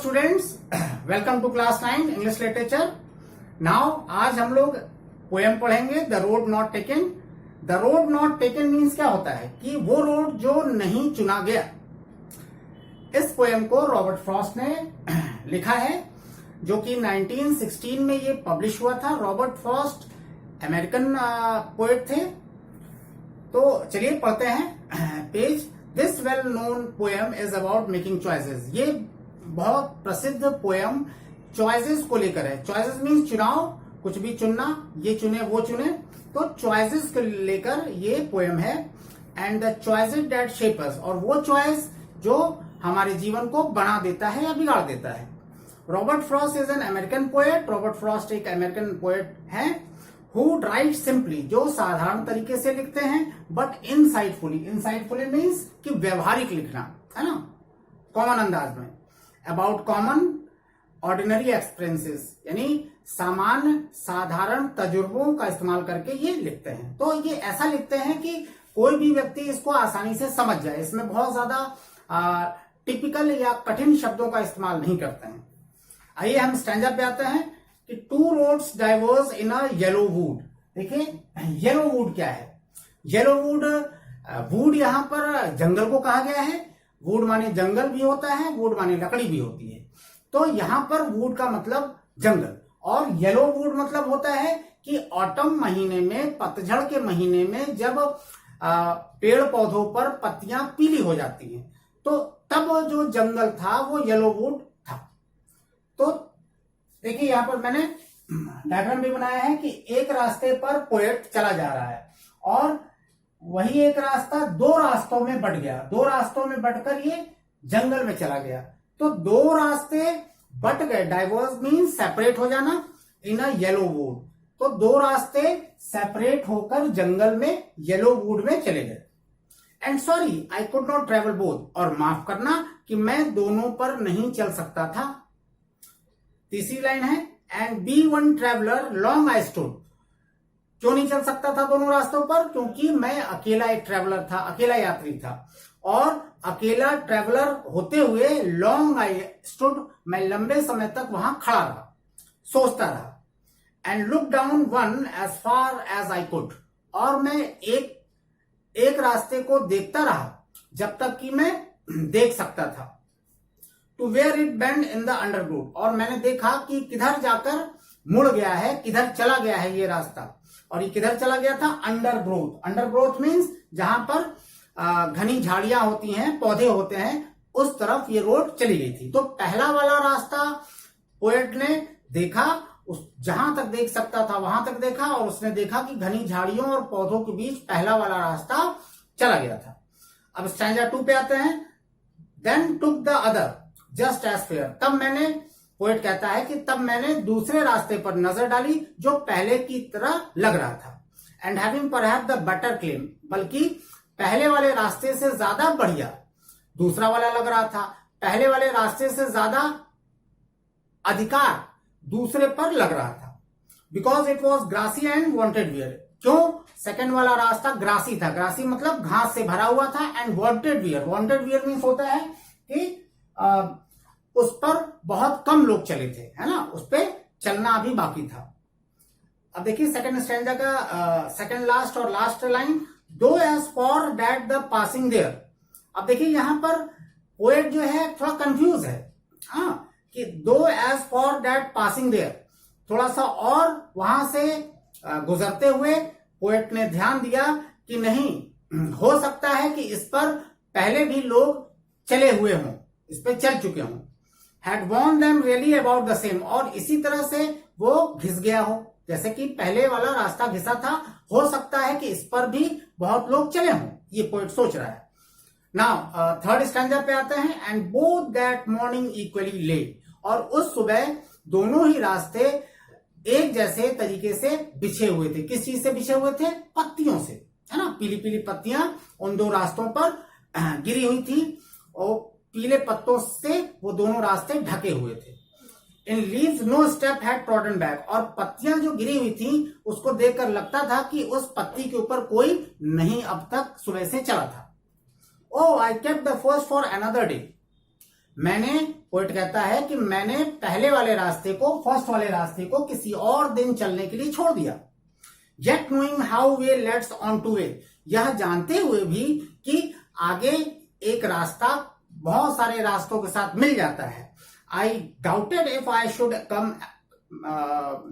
Students, welcome to class 9 English literature. Now आज हम लोग पोएम पढ़ेंगे the road not taken. The road not taken means क्या होता है कि वो रोड जो नहीं चुना गया। इस पोएम को रॉबर्ट फ्रॉस्ट ने लिखा है जो कि 1916 में ये पब्लिश हुआ था। रॉबर्ट फ्रॉस्ट अमेरिकन पोएट थे। तो चलिए पढ़ते हैं page. This well known poem is about making choices. ये बहुत प्रसिद्ध पोएम चॉइसेस को लेकर है। चॉइसेस मीन्स चुनाव, कुछ भी चुनना, ये चुने वो चुने, तो चॉइसेस को लेकर ये पोएम है। And the choices that shape us, और वो चॉइस जो हमारे जीवन को बना देता है या बिगाड़ देता है। Robert Frost is an American poet. Robert Frost एक अमेरिकन पोएट है हु राइट सिंपली, जो साधारण तरीके से लिखते हैं, बट इनसाइटफुली। इनसाइटफुली मीन्स कि व्यवहारिक लिखना, है ना, कॉमन अंदाज में। अबाउट कॉमन ऑर्डिनरी एक्सपीरियंसेस, यानी सामान्य साधारण तजुर्बों का इस्तेमाल करके ये लिखते हैं। तो ये ऐसा लिखते हैं कि कोई भी व्यक्ति इसको आसानी से समझ जाए। इसमें बहुत ज्यादा टिपिकल या कठिन शब्दों का इस्तेमाल नहीं करते हैं। आइए हम स्टैंजा पे आते हैं कि two roads diverse in a yellow would. देखिए येलो वुड क्या है। येलो वुड, वुड यहां पर जंगल को कहा गया है। वुड माने जंगल भी होता है, वुड माने लकड़ी भी होती है। तो यहां पर वुड का मतलब जंगल, और येलो वुड मतलब होता है कि ऑटम महीने में, पतझड़ के महीने में जब पेड़ पौधों पर पत्तियां पीली हो जाती हैं, तो तब जो जंगल था वो येलो वुड था। तो देखिए यहां पर मैंने डायग्राम भी बनाया है कि एक रास्ते पर पोएट चला जा रहा है और वही एक रास्ता दो रास्तों में बट गया। दो रास्तों में बटकर ये जंगल में चला गया। तो दो रास्ते बट गए। डाइवर्स मीन्स सेपरेट हो जाना इन अ येलो वुड। तो दो रास्ते सेपरेट होकर जंगल में येलो वुड में चले गए। And sorry I could not travel both, और माफ करना कि मैं दोनों पर नहीं चल सकता था। तीसरी लाइन है and be one traveller long I stood. क्यों नहीं चल सकता था दोनों रास्तों पर? क्योंकि मैं अकेला एक ट्रेवलर था, अकेला यात्री था, और अकेला ट्रेवलर होते हुए लॉन्ग आई स्टूड, मैं लंबे समय तक वहां खड़ा रहा, सोचता रहा। And look down one as far as I could, और मैं एक रास्ते को देखता रहा जब तक कि मैं देख सकता था। To where it bend in the undergrowth, और मैंने देखा कि किधर जाकर मुड़ गया है, किधर चला गया है ये रास्ता। और ये किधर चला गया था? अंडरग्रोथ। अंडरग्रोथ मीन्स जहां पर घनी झाड़ियां होती हैं, पौधे होते हैं, उस तरफ ये रोड चली गई थी। तो पहला वाला रास्ता पोएट ने देखा, उस जहां तक देख सकता था वहां तक देखा, और उसने देखा कि घनी झाड़ियों और पौधों के बीच पहला वाला रास्ता चला गया था। अब स्टैंजा 2 पे आते हैं। Then took the other just as fair, तब मैंने, पोएट कहता है कि तब मैंने दूसरे रास्ते पर नजर डाली जो पहले की तरह लग रहा था। And having perhaps the better claim, बल्कि पहले वाले रास्ते से ज्यादा बढ़िया दूसरा वाला लग रहा था। पहले वाले रास्ते से ज्यादा अधिकार दूसरे पर लग रहा था। Because it was grassy and wanted wear. क्यों? सेकेंड वाला रास्ता ग्रासी था। ग्रासी मतलब घास से भरा हुआ था। And wanted wear, wanted wear means होता है कि उस पर बहुत कम लोग चले थे, है ना, उस पर चलना अभी बाकी था। अब देखिए सेकंड स्टैंजा का सेकंड लास्ट और last line, though as for that the passing there. अब देखिए यहां पर पोएट जो है थोड़ा कंफ्यूज है, हाँ, कि though as for that passing there, थोड़ा सा और वहां से गुजरते हुए पोएट ने ध्यान दिया कि नहीं, हो सकता है कि इस पर पहले भी लोग चले हुए हों, इस पर चल चुके हों। Had warned them really about the same, और इसी तरह से वो घिस गया हो, जैसे कि पहले वाला रास्ता घिसा था, हो सकता है कि इस पर भी बहुत लोग चले हों, ये पोएट सोच रहा है। नाउ थर्ड स्टैंजा पे आते हैं। And both that morning equally ले, और उस सुबह दोनों ही रास्ते एक जैसे तरीके से बिछे हुए थे। किस चीज से बिछे हुए थे? पत्तियों से, है ना, पीली पीली पत्तियां उन दो रास्तों पर गिरी हुई थी, और पीले पत्तों से वो दोनों रास्ते ढके हुए थे। In leaves no step had trodden back, और पत्तियां जो गिरी हुई थी उसको देखकर लगता था कि उस पत्ती के ऊपर कोई नहीं अब तक सुबह से चला था। Oh I kept the first for another day, poet कहता है कि मैंने पहले वाले रास्ते को, फर्स्ट वाले रास्ते को किसी और दिन चलने के लिए छोड़ दिया। Yet knowing how way leads on to way, यह जानते हुए भी कि आगे एक रास्ता बहुत सारे रास्तों के साथ मिल जाता है। I doubted if I should come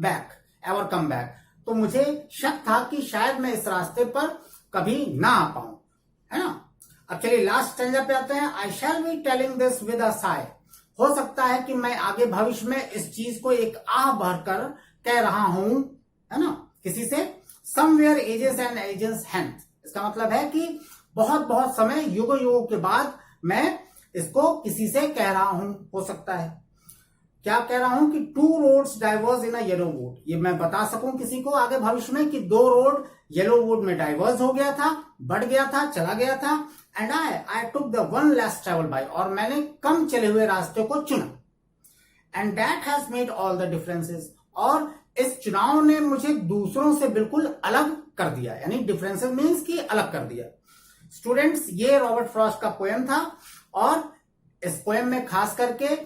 back, ever come back, तो मुझे शक था कि शायद मैं इस रास्ते पर कभी ना आ पाऊं, है ना। अब चलिए लास्ट स्टैंजा पे आते हैं। I shall be telling this with a sigh, हो सकता है कि मैं आगे भविष्य में इस चीज को एक आह भरकर कह रहा हूं, है ना, किसी से। Somewhere ages and ages hence, इसका मतलब है कि बहुत बहुत समय, युगों युगों के बाद मैं इसको किसी से कह रहा हूं, हो सकता है। क्या कह रहा हूं कि 2 roads diverge in a yellow wood, ये मैं बता सकूं किसी को आगे भविष्य में कि 2 रोड येलो वुड में डाइवर्स हो गया था, बढ़ गया था, चला गया था। And I took the one less travel by, और मैंने कम चले हुए रास्ते को चुना। And that has made all the differences, और इस चुनाव ने मुझे दूसरों से बिल्कुल अलग कर दिया, यानी डिफरेंसेस मीन्स कि अलग कर दिया। स्टूडेंट्स, ये रॉबर्ट फ्रॉस्ट का पोएम था, और इस पोएम में खास करके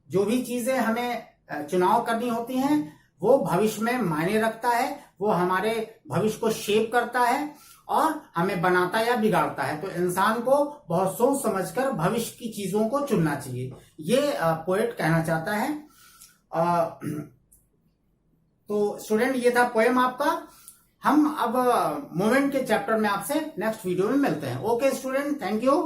जो भी चीजें हमें चुनाव करनी होती हैं वो भविष्य में मायने रखता है, वो हमारे भविष्य को शेप करता है और हमें बनाता या बिगाड़ता है। तो इंसान को बहुत सोच समझकर भविष्य की चीजों को चुनना चाहिए, ये पोएट कहना चाहता है। तो स्टूडेंट, ये था पोएम आपका। हम अब मोमेंट के चैप्टर में आपसे नेक्स्ट वीडियो में मिलते हैं। Okay student, thank you.